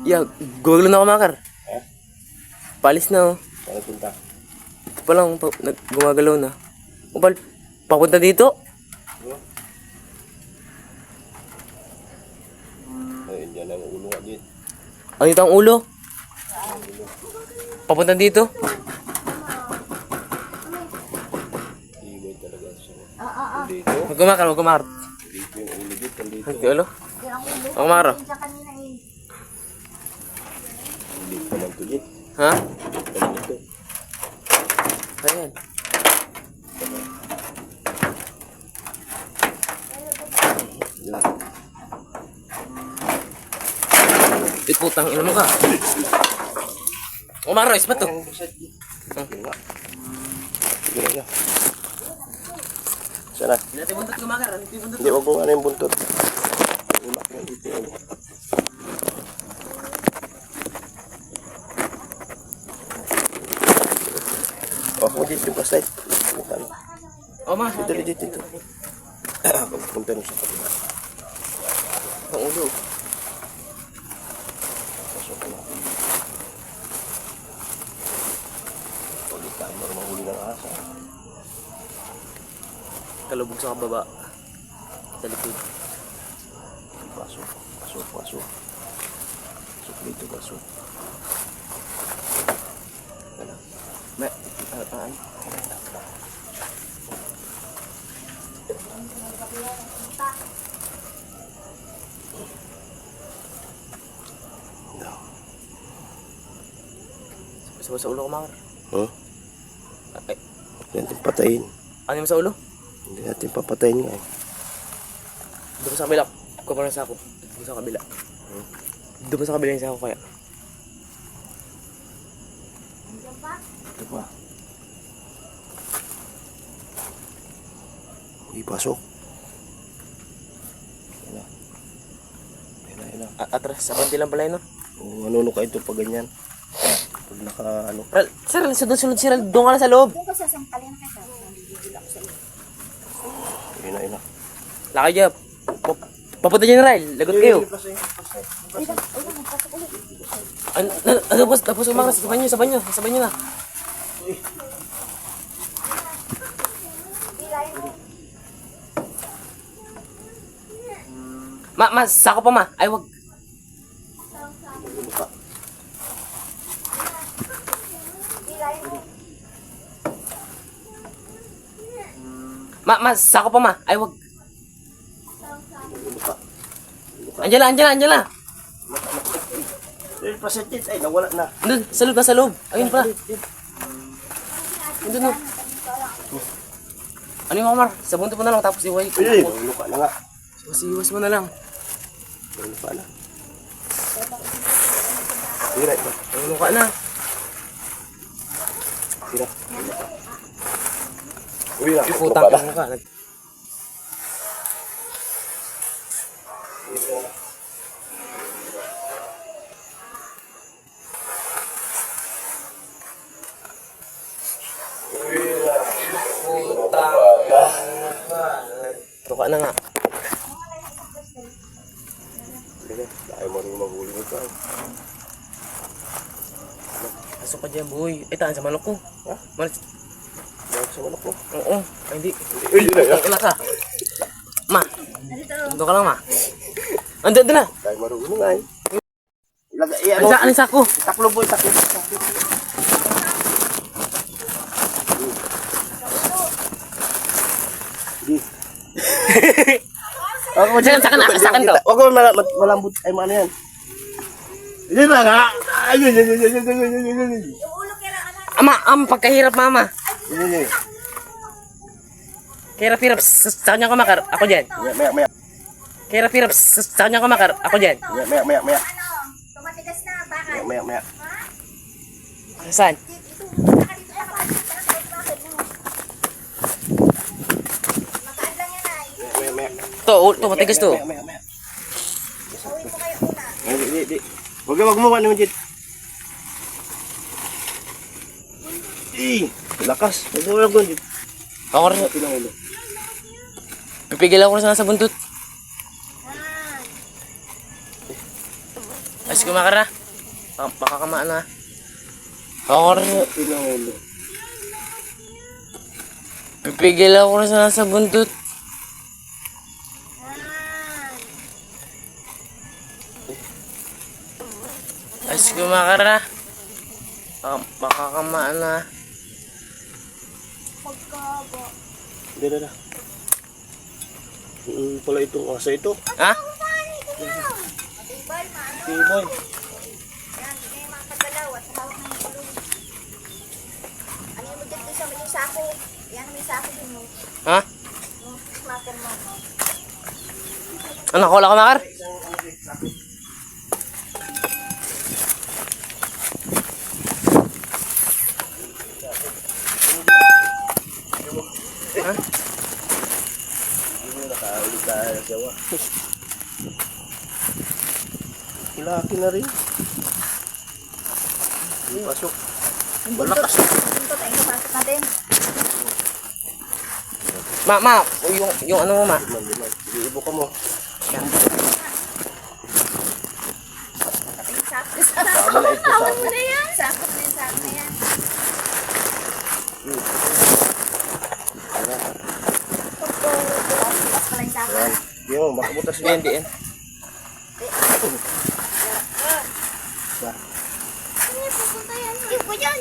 Yeah, gumagalaw na ako, Makar. Eh? Palis na, oh. Saan punta? Ito pa lang, gumagalaw na. Upal, papunta dito. Ay, dyan ang ulo nga dyan. Ano ito ang ulo? Papunta dito. Ibay talaga siya. Dito. Huwag kumakar, huwag kumakar. Dito yung ulo dito. Dito. Huwag ulo. Huwag kumakar. Dito naman to dyan. Ha? Dito. Ayan. Yan. Ito putang ina mo ka. Kumakar, ispat to. Sige nga. Sige nga. Sana. Hindi natin buntot kumakar. Hindi, wag mo ano yung buntot. Umak na dito yun. Wag mo dito yung plastic. O, ma. Dito, dito, dito. Punta nyo sa kapila. Ang ulo. Pasok ka natin. Ulit tayo para mahuli ng asa. Kalubog sa kababa. Sa likod. Pasok, pasok, pasok. Pasok dito, pasok. Ano? May, ay. No. Sa ulo kumakar. Huh? Ay, Hindi natin patayin. ano yung sa ulo? Hindi natin papatayin nga eh. Doon sa kabila. Kuha pa ng sako. Doon sa kabila. Doon sa kabila yung sako kaya. Ito pa. Ipasok. Yan na. Yan na, yan na. Atras, sa konti lang pala yun, no? Manuno ka ito pag ganyan. Pag naka ano. Sir, sunod sir. Doon ka na sa loob. Doon ka sasampalin ka sa nanggigil ako sa iyo. Yan na, yan na. Lakay dyan. Papunta General. Lagot kayo. Tapos umangas. Sa banyo na. Ma, sako pa ma. Ay, wag. Ma, sako pa ma. Ay, wag. Angela. Eh, pasentit. Ay, nawala na. Doon, sa loob. Ayun pa. Doon, no. Ano yung Omar? Sa bunto mo na lang, tapos iway. Eh, nawala ka na nga. Iwas mo na lang. Nawala ka na. Tira ito. Ano ka na? Tira. Uwi na. Putang ka ka. Tuka na nga. Sige, dahil mo rin maghuli nito. Pasok ka dyan, boy. Taan sa manok ko. Ha? Malis. Dahil sa manok mo. Oo. Ay, hindi. Uy, yun na yan. Ina ka. Ma. Doon ka lang, ma. Andun na. Dahil marunong nga eh. Ilagay, ano? Ano sa ako? Taklo boy, taklo. Di. Sa akin to. Huwag mo malambot. Ay, ano yan? Hindi na nga. Ayun. Ama, pagkahirap, mama. Ayun. Hirap. Sa kanya kumakar. Ako dyan. Maya. Hirap. Sa kanya kumakar. Ako dyan. Maya. Ano? Tumatigas na, bakit? Maya. Saan? Ito, baka dito na kapatid. Bakit mo? Makaan lang yan ay. Maya. To matigas to. Maya. Uwi mo kayo una. Di. Huwag mo ano dyan. Lakas. Huwag mo lang dyan. Ako rin. Pipigil ako na sa buntot. Ayos kumakara. Baka kamaan na. Ako rin. Pinahuli. Pipigil ako na sa nasa buntot. Ayos kumakara. Baka kamaan na. Pagkaba. Hindi na. Pala itong asa ito. Ha? Matibay, maano. Tiboy. Yan, hindi kayo makakagalaw at hawak ng gulong. Ano yung mo dyan doon sa may sako? Yan, may sako din mo. Ha? Yung smacker mo. Ano, wala kumakar? Ha? Hindi na nakaulit tayo sa jawa. Ilaki na rin. Hindi pasok. Yung buntot. Yung buntot ay napasok natin. Ma, yung ano mo, ma? Diman. Iibo ka mo. Yan. Pati yung sako. Tama na ito sa Awan mo na yan. Sako na yung sako na yan. Bukas pala yung sako. Yan. Di mo, makabutas Yan, yan. di yan. Ba? Ano yung pupunta yan? Hindi po yan.